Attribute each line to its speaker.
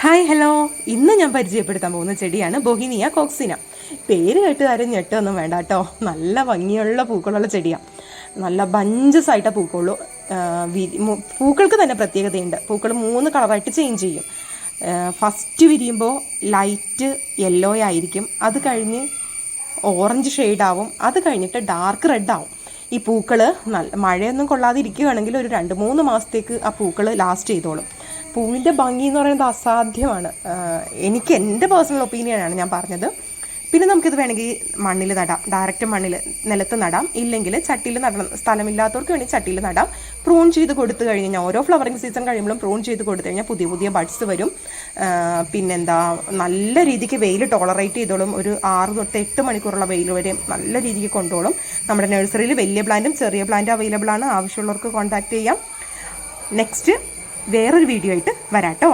Speaker 1: Hi hello, ഇന്ന് ഞാൻ പരിചയപ്പെടുത്താൻ പോകുന്ന ചെടിയാണ് ബൊഹീനിയ കോക്സിന. പേര് കേട്ട് ആരും ഞെട്ടൊന്നും വേണ്ട കേട്ടോ. നല്ല ഭംഗിയുള്ള പൂക്കളുള്ള ചെടിയാണ്. നല്ല ബഞ്ചസ് ആയിട്ടേ പൂക്കുള്ളൂ. പൂക്കൾക്ക് തന്നെ പ്രത്യേകതയുണ്ട്. പൂക്കൾ 3 കളറായിട്ട് ചേഞ്ച് ചെയ്യും. ഫസ്റ്റ് വിരിയുമ്പോൾ ലൈറ്റ് യെല്ലോ ആയിരിക്കും, അത് കഴിഞ്ഞ് ഓറഞ്ച് ഷെയ്ഡാവും, അത് കഴിഞ്ഞിട്ട് ഡാർക്ക് റെഡ് ആവും. ഈ പൂക്കൾ മഴയൊന്നും കൊള്ളാതിരിക്കുകയാണെങ്കിൽ ഒരു 2-3 മാസത്തേക്ക് ആ പൂക്കൾ ലാസ്റ്റ് ചെയ്തോളും. പൂവിൻ്റെ ഭംഗി എന്ന് പറയുന്നത് അസാധ്യമാണ്. എനിക്ക് എൻ്റെ പേഴ്സണൽ ഒപ്പീനിയനാണ് ഞാൻ പറഞ്ഞത്. പിന്നെ നമുക്കിത് വേണമെങ്കിൽ മണ്ണിൽ നടാം, ഡയറക്റ്റ് നിലത്ത് നടാം, ഇല്ലെങ്കിൽ ചട്ടിയിൽ നടണം. സ്ഥലമില്ലാത്തവർക്ക് വേണമെങ്കിൽ ചട്ടിയിൽ നടാം. പ്രൂൺ ചെയ്ത് കൊടുത്തു കഴിഞ്ഞാൽ ഓരോ ഫ്ലവറിങ് സീസൺ കഴിയുമ്പോഴും പ്രൂൺ ചെയ്ത് കൊടുത്തു കഴിഞ്ഞാൽ പുതിയ പുതിയ ബഡ്സ് വരും. പിന്നെന്താ, നല്ല രീതിക്ക് വെയിൽ ടോളറേറ്റ് ചെയ്തോളും. ഒരു 6 തൊട്ട് 8 മണിക്കൂറുള്ള വെയിൽ വരെ നല്ല രീതിക്ക് കൊണ്ടുപോകും. നമ്മുടെ നഴ്സറിയിൽ വലിയ പ്ലാന്റും ചെറിയ പ്ലാന്റും അവൈലബിൾ ആണ്. ആവശ്യമുള്ളവർക്ക് കോൺടാക്ട് ചെയ്യാം. നെക്സ്റ്റ് വേറൊരു വീഡിയോ ആയിട്ട് വരാട്ടോ.